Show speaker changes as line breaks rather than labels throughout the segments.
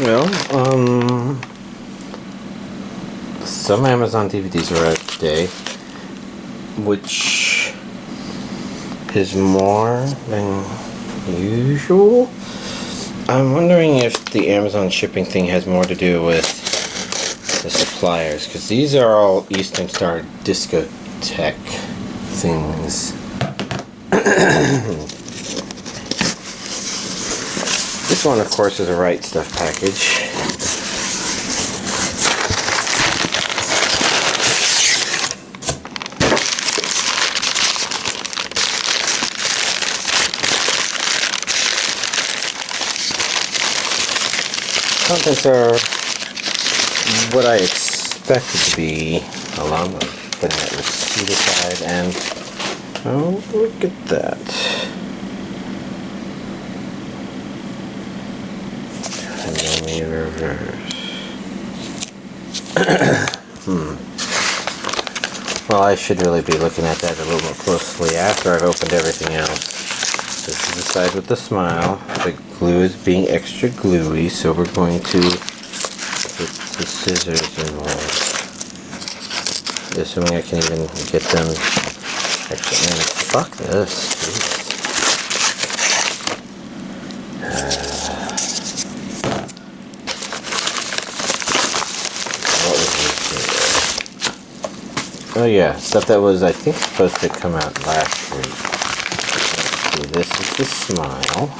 Well, some Amazon DVDs are out today, which is more than usual. I'm wondering if the Amazon shipping thing has more to do with the suppliers, because these are all Eastern Star Discotheque things. This one, of course, is a Right Stuff package. Contents are what I expected to be, along with putting that receipt aside, and oh, look at that. And then we reverse. Well, I should really be looking at that a little more closely after I've opened everything else. This is the side with the smile. The glue is being extra gluey, so we're going to put the scissors involved. Assuming I can even get them extra in. Fuck this. What was this? Oh yeah, stuff that was, I think, supposed to come out last week. This is the smile.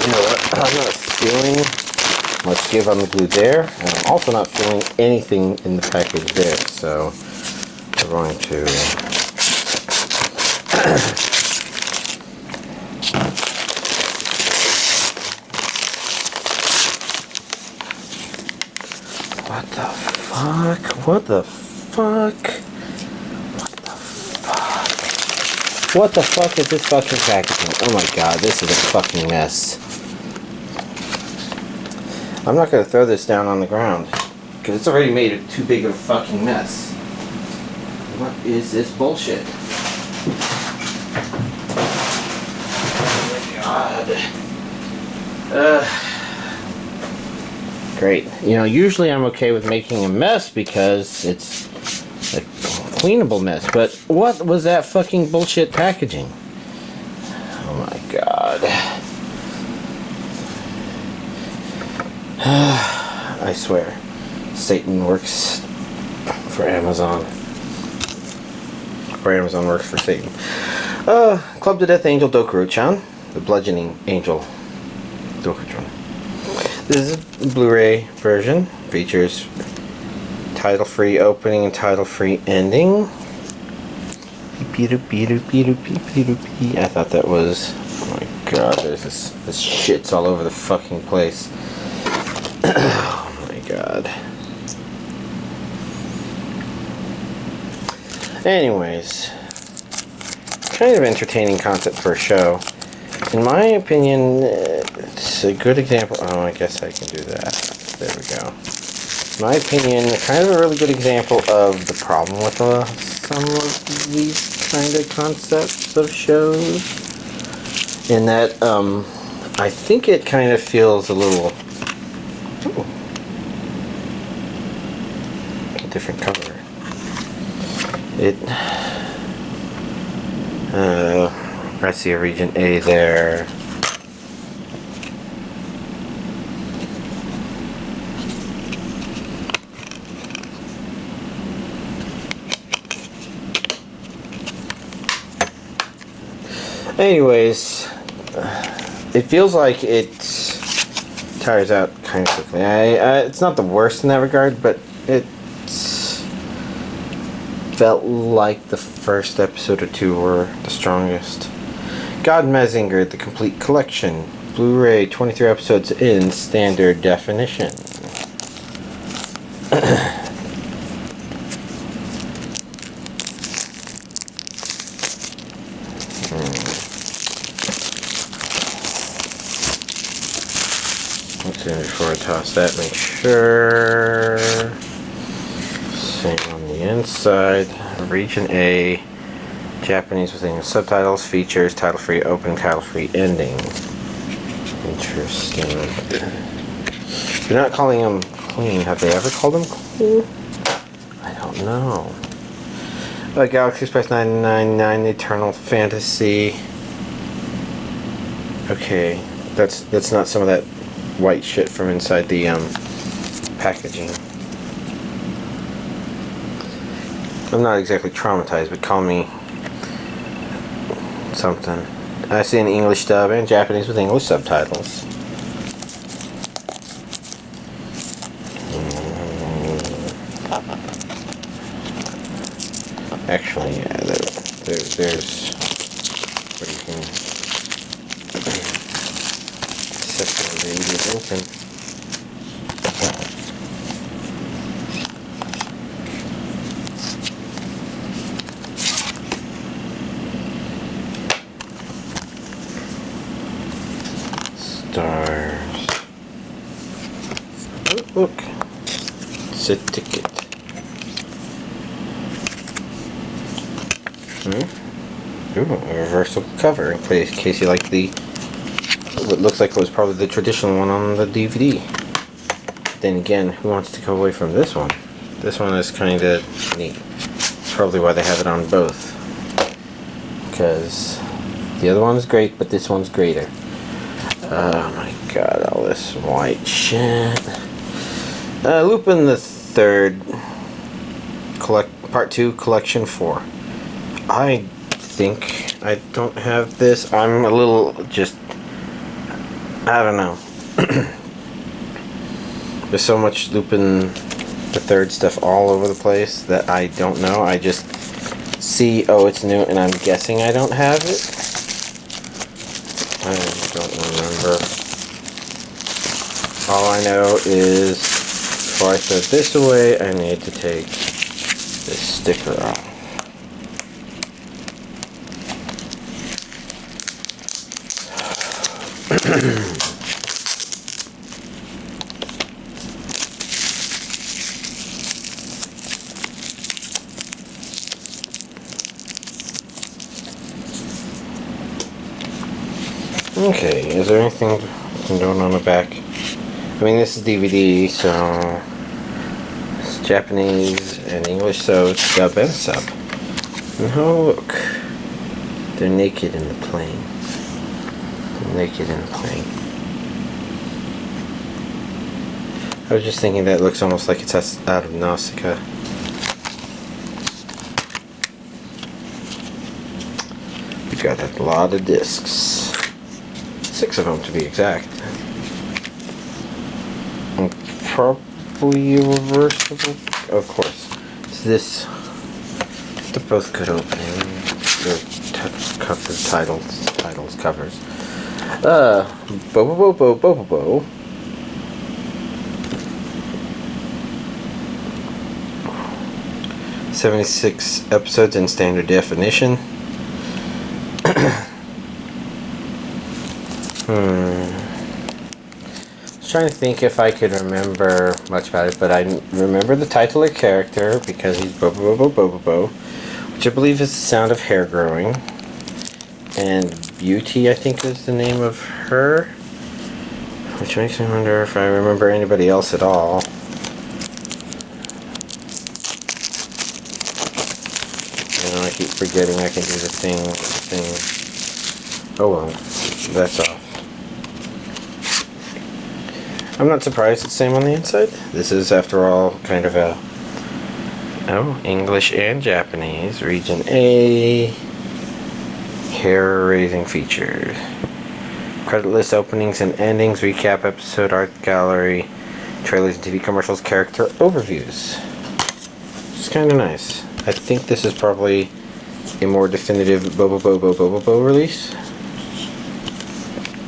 You know what? I'm not feeling much give on the glue there, and I'm also not feeling anything in the package there, so we're going to what the fuck? What the fuck? What the fuck is this fucking packaging? Oh my god, this is a fucking mess. I'm not going to throw this down on the ground, because it's already made it too big of a fucking mess. What is this bullshit? Oh my god. Great. You know, usually I'm okay with making a mess because it's a cleanable mess, but what was that fucking bullshit packaging? Oh my god. I swear, Satan works for Amazon. Or Amazon works for Satan. Club to Death Angel Dokuro-chan. The Bludgeoning Angel Dokuro-chan. This is a Blu-ray version. Features title-free opening and title-free ending. I thought that was... Oh my god, there's this shit's all over the fucking place. Oh my god. Anyways, kind of entertaining concept for a show. In my opinion, it's a good example. Oh, I guess I can do that. There we go. In my opinion, kind of a really good example of the problem with some of these kind of concepts of shows. In that, I think it kind of feels a little... Ooh, a different color. I see a region A there. Anyways, it feels like it tires out kind of quickly. It's not the worst in that regard, but it felt like the first episode or two were the strongest. God Mazinger, the complete collection. Blu-ray, 23 episodes in standard definition. Let's see, before I toss that, make sure. Same on the inside. Region A. Japanese with English subtitles. Features title-free opening, title-free ending. Interesting. You're not calling them clean. Have they ever called them clean? I don't know. Galaxy Express 999, Eternal Fantasy. Okay, that's not some of that white shit from inside the packaging. I'm not exactly traumatized, but call me something. I see an English dub and Japanese with English subtitles. Actually, yeah, there's where you can separate it open. Stars. Oh, look, it's a ticket. Ooh, a reversible cover in case you like what looks like it was probably the traditional one on the DVD. Then again, who wants to go away from this one? This one is kind of neat. That's probably why they have it on both. Because the other one's great, but this one's greater. Oh my god, all this white shit. Lupin the Third, Part 2, Collection 4. I think I don't have this. I'm a little I don't know. There's so much Lupin the Third stuff all over the place that I don't know. I just see, oh, it's new, and I'm guessing I don't have it. I don't remember. All I know is before I throw this away, I need to take this sticker off. Okay, is there anything going on the back? I mean, this is DVD, so it's Japanese and English, so it's dub and sub. And oh, look, they're naked in the plane. They're naked in the plane. I was just thinking that looks almost like it's out of Nausicaa. We got a lot of discs. 6 of them to be exact. And probably reversible. Of course. It's this. They're both good opening. Titles, covers. Bobobo-Bo Bo-Bobo. "76 episodes in standard definition." I was trying to think if I could remember much about it, but I remember the titular character because he's Bobobo-Bo Bo-Bobo, which I believe is the sound of hair growing. And Beauty, I think, is the name of her, which makes me wonder if I remember anybody else at all. You know, I keep forgetting I can do the thing. Oh well, that's off. I'm not surprised it's the same on the inside. This is, after all, kind of a English and Japanese, region A, hair-raising features, credit list, openings and endings, recap episode, art gallery, trailers and TV commercials, character overviews. It's kind of nice. I think this is probably a more definitive Bobobo-Bo Bo-Bobo release,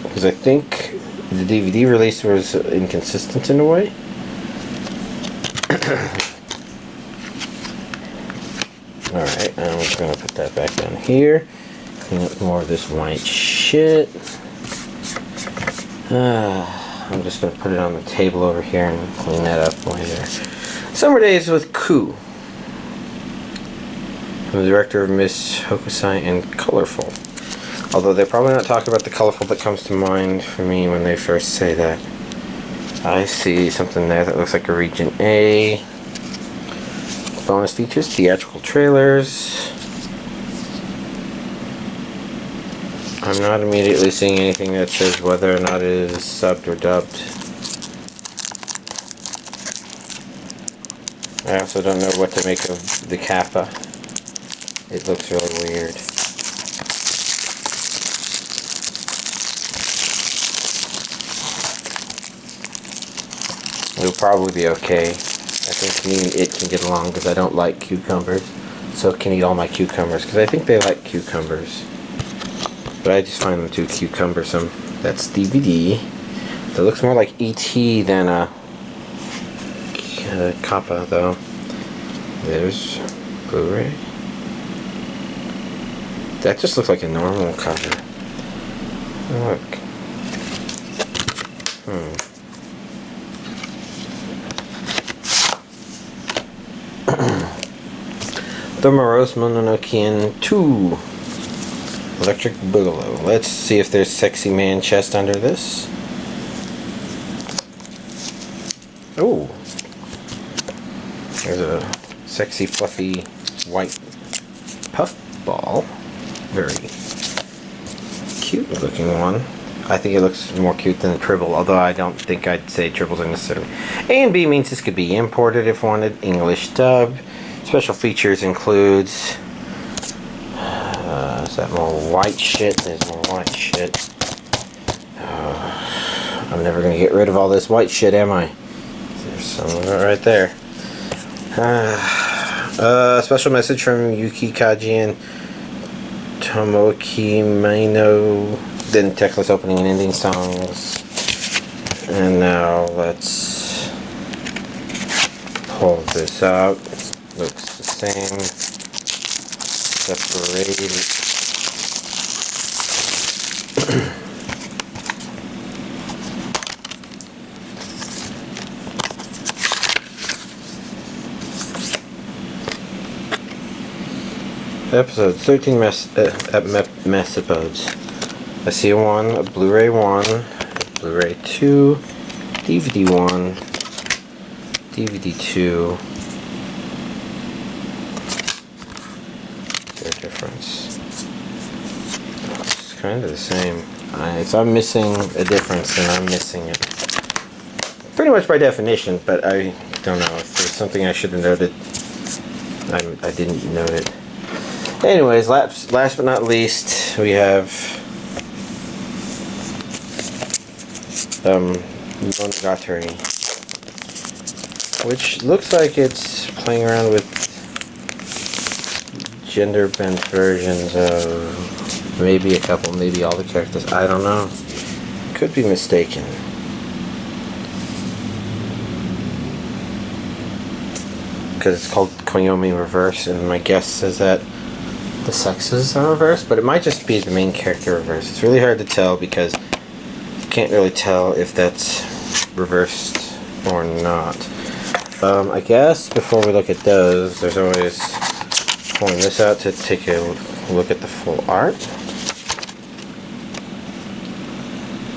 because I think the DVD release was inconsistent in a way. Alright, I'm just going to put that back down here. Clean up more of this white shit. I'm just going to put it on the table over here and clean that up later. Summer Days with Coo. I'm the director of Miss Hokusai and Colorful. Although they're probably not talking about the colorful that comes to mind for me when they first say that. I see something there that looks like a Region A. Bonus features, theatrical trailers. I'm not immediately seeing anything that says whether or not it is subbed or dubbed. I also don't know what to make of the kappa. It looks really weird. It'll probably be okay. I think me and it can get along because I don't like cucumbers. So it can eat all my cucumbers because I think they like cucumbers. But I just find them too cucumbersome. That's DVD. That looks more like E.T. than a kappa though. There's Blu-ray. That just looks like a normal cover. Look. The Morose Mononokean 2 Electric Boogaloo. Let's see if there's sexy man chest under this. Oh, there's a sexy fluffy white puff ball. Very cute looking one. I think it looks more cute than a Tribble, although I don't think I'd say Tribbles are necessarily. A and B means this could be imported if wanted. English dub. Special features includes is that more white shit? There's more white shit. I'm never gonna get rid of all this white shit, am I? There's some of it right there. Special message from Yuki Kaji and Tomoki Maino. Then techless opening and ending songs. And now let's pull this out. Looks the same. Separated. Episodes 13 messapodes. I see a 1, a Blu-ray 1, a Blu-ray 2, DVD 1, DVD 2. Is there a difference? It's kind of the same. If I'm missing a difference, then I'm missing it. Pretty much by definition, but I don't know. If there's something I should have noted, I didn't note it. Anyways, last but not least, we have Mononokean, which looks like it's playing around with gender bent versions of maybe a couple, maybe all the characters. I don't know. Could be mistaken. Because it's called Koyomi Reverse, and my guess says that the sexes are reversed, but it might just be the main character reversed. It's really hard to tell because you can't really tell if that's reversed or not. I guess before we look at those, there's always pulling this out to take a look at the full art.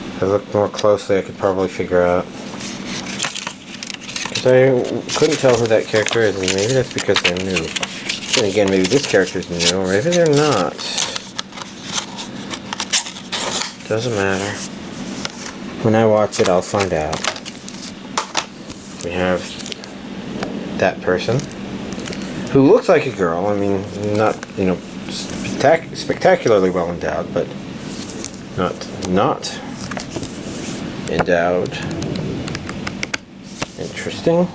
If I look more closely, I could probably figure out. Because I couldn't tell who that character is, and maybe that's because they're new. And again, maybe this character's new, or maybe they're not. Doesn't matter. When I watch it, I'll find out. We have that person, who looks like a girl. I mean, not, you know, spectacularly well endowed, but not endowed. Interesting.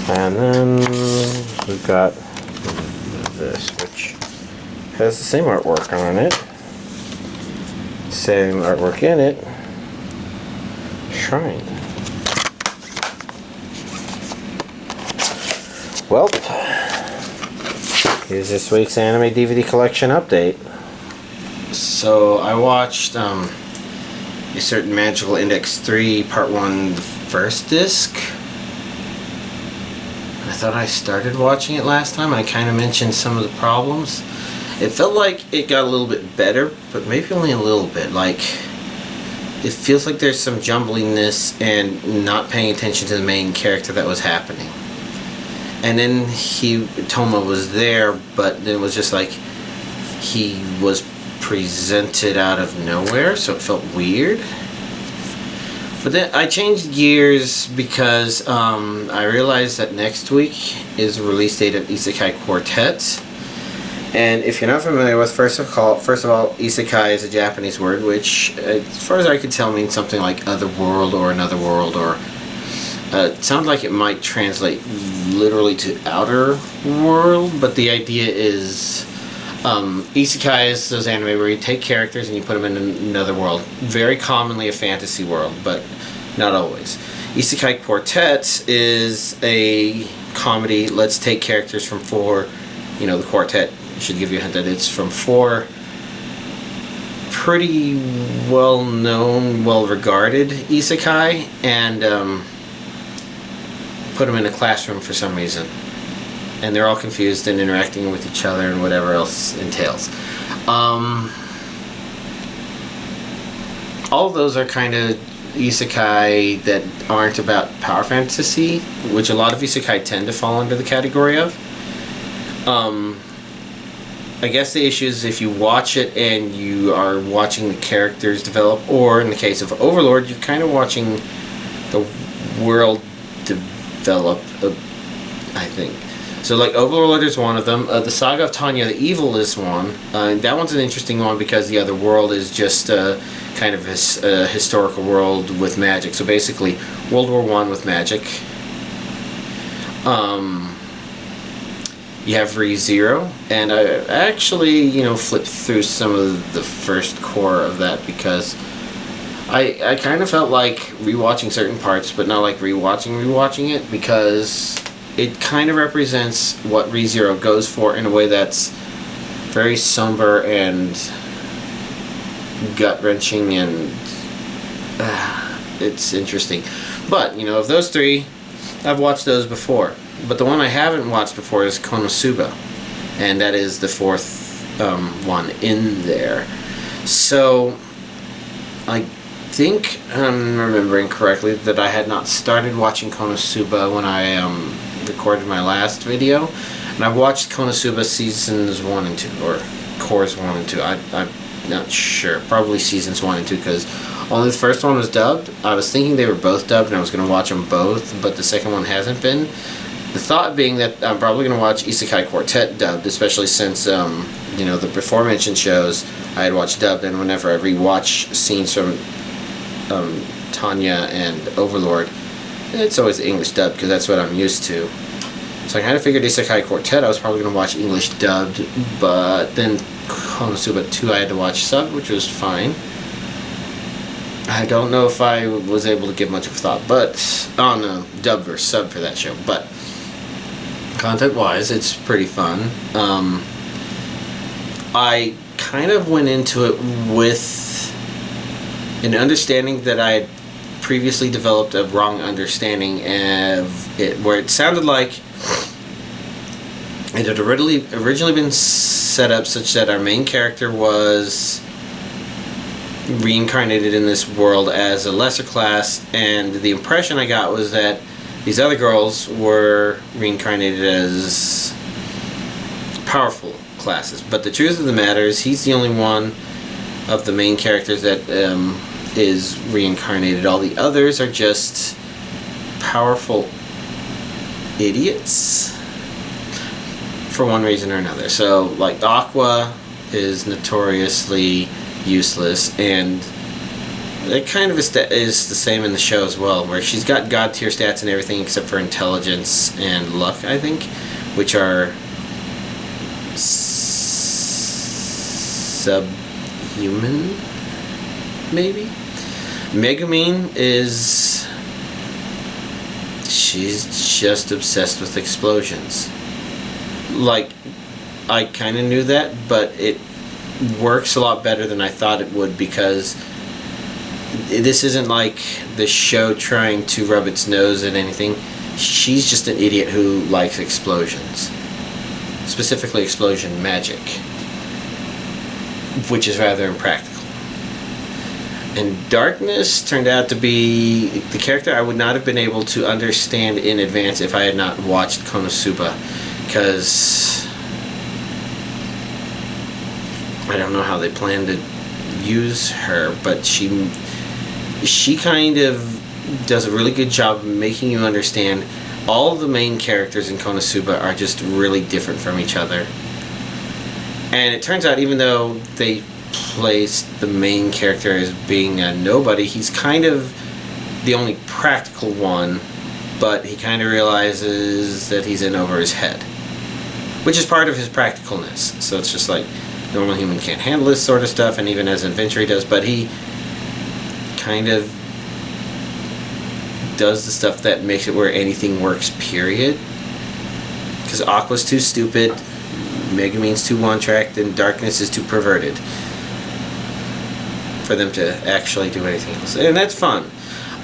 And then we've got this, which has the same artwork on it. Same artwork in it. Shrine. Well, here's this week's anime DVD collection update. So I watched a certain Magical Index 3 Part 1, the first disc. I thought I started watching it last time. I kind of mentioned some of the problems. It felt like it got a little bit better, but maybe only a little bit. Like, it feels like there's some jumbliness and not paying attention to the main character that was happening. And then Toma was there, but then it was just like he was presented out of nowhere, so it felt weird. But then I changed gears because I realized that next week is the release date of Isekai Quartet. And if you're not familiar with, first of all, isekai is a Japanese word, which, as far as I could tell, means something like other world or another world, or it sounds like it might translate literally to outer world, but the idea is isekai is those anime where you take characters and you put them in another world. Very commonly a fantasy world, but not always. Isekai Quartet is a comedy. Let's take characters from four, the quartet should give you a hint that it's from four pretty well-known, well-regarded isekai, and put them in a classroom for some reason. And they're all confused and interacting with each other and whatever else entails. All of those are kind of isekai that aren't about power fantasy, which a lot of isekai tend to fall under the category of. I guess the issue is if you watch it and you are watching the characters develop, or in the case of Overlord, you're kind of watching the world develop, I think. So, like, Overlord is one of them. The Saga of Tanya the Evil is one. That one's an interesting one because the other world is just kind of a historical world with magic. So basically, World War I with magic. You have Re:Zero, and I actually, flipped through some of the first core of that because I kind of felt like rewatching certain parts, but not like rewatching it, because it kind of represents what Re:Zero goes for in a way that's very somber and gut-wrenching, and it's interesting. But, of those three, I've watched those before. But the one I haven't watched before is Konosuba, and that is the fourth one in there. So, I think I'm remembering correctly that I had not started watching Konosuba when I recorded my last video, and I watched Konosuba seasons 1 and 2, or cores 1 and 2. I'm not sure. Probably seasons 1 and 2, because only the first one was dubbed. I was thinking they were both dubbed, and I was going to watch them both, but the second one hasn't been. The thought being that I'm probably going to watch Isekai Quartet dubbed, especially since, the before mentioned shows I had watched dubbed, and whenever I rewatch scenes from Tanya and Overlord, it's always English dubbed, because that's what I'm used to. So I kind of figured Isekai Quartet I was probably going to watch English dubbed, but then Konosuba 2 I had to watch subbed, which was fine. I don't know if I was able to give much of a thought, but I don't know, dub or sub for that show, but content-wise, it's pretty fun. I kind of went into it with an understanding that I had previously developed a wrong understanding of it, where it sounded like it had originally been set up such that our main character was reincarnated in this world as a lesser class, and the impression I got was that these other girls were reincarnated as powerful classes. But the truth of the matter is he's the only one of the main characters that is reincarnated. All the others are just powerful idiots for one reason or another. So, like, Aqua is notoriously useless, and it kind of is the same in the show as well, where she's got god tier stats and everything except for intelligence and luck, I think, which are subhuman, maybe? Megumin she's just obsessed with explosions. Like, I kind of knew that, but it works a lot better than I thought it would, because this isn't like the show trying to rub its nose at anything. She's just an idiot who likes explosions. Specifically explosion magic. which is rather impractical. And Darkness turned out to be the character I would not have been able to understand in advance if I had not watched Konosuba, because I don't know how they plan to use her, but she kind of does a really good job of making you understand all of the main characters in Konosuba are just really different from each other. And it turns out, even though they placed the main character as being a nobody, he's kind of the only practical one, but he kind of realizes that he's in over his head, which is part of his practicalness. So it's just like, normal human can't handle this sort of stuff, and even as an adventurer he does, but he kind of does the stuff that makes it where anything works, period. Because Aqua's too stupid, Megumin's too one-tracked, and Darkness is too perverted for them to actually do anything else. And that's fun.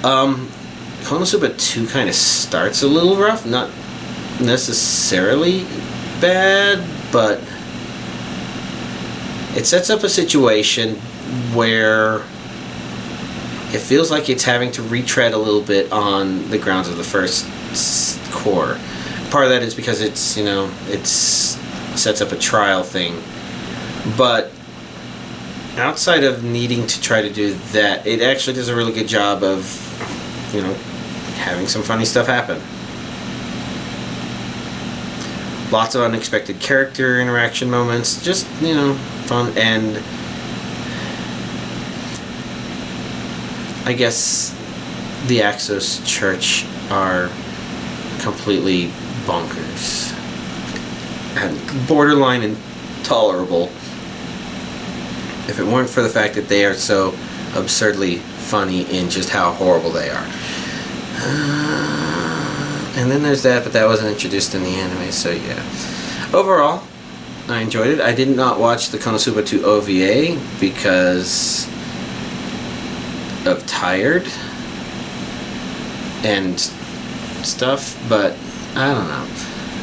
Konosuba 2 kind of starts a little rough, not necessarily bad, but it sets up a situation where it feels like it's having to retread a little bit on the grounds of the first core. Part of that is because it's, you know, it sets up a trial thing, but outside of needing to try to do that, it actually does a really good job of, you know, having some funny stuff happen. Lots of unexpected character interaction moments, just, you know, fun. And I guess the Axos Church are completely bonkers and borderline intolerable. If it weren't for the fact that they are so absurdly funny in just how horrible they are. And then there's that, but that wasn't introduced in the anime, so yeah. Overall, I enjoyed it. I did not watch the Konosuba 2 OVA because of tired and stuff, but I don't know.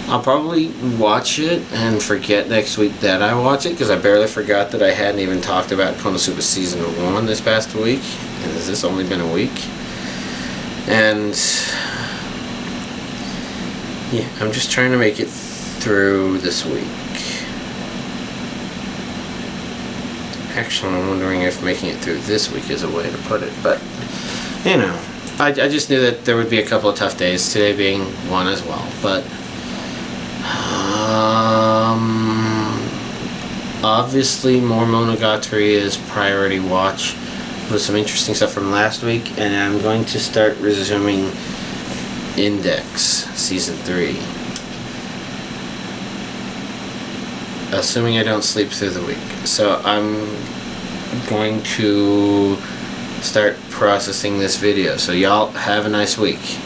I'll probably watch it and forget next week that I watch it, because I barely forgot that I hadn't even talked about Konosuba Season 1 this past week. And has this only been a week? And yeah, I'm just trying to make it through this week. Actually, I'm wondering if making it through this week is a way to put it, but you know, I just knew that there would be a couple of tough days, today being one as well, but obviously more Monogatari is priority watch with some interesting stuff from last week, and I'm going to start resuming Index Season 3. Assuming I don't sleep through the week. So I'm going to start processing this video. So y'all have a nice week.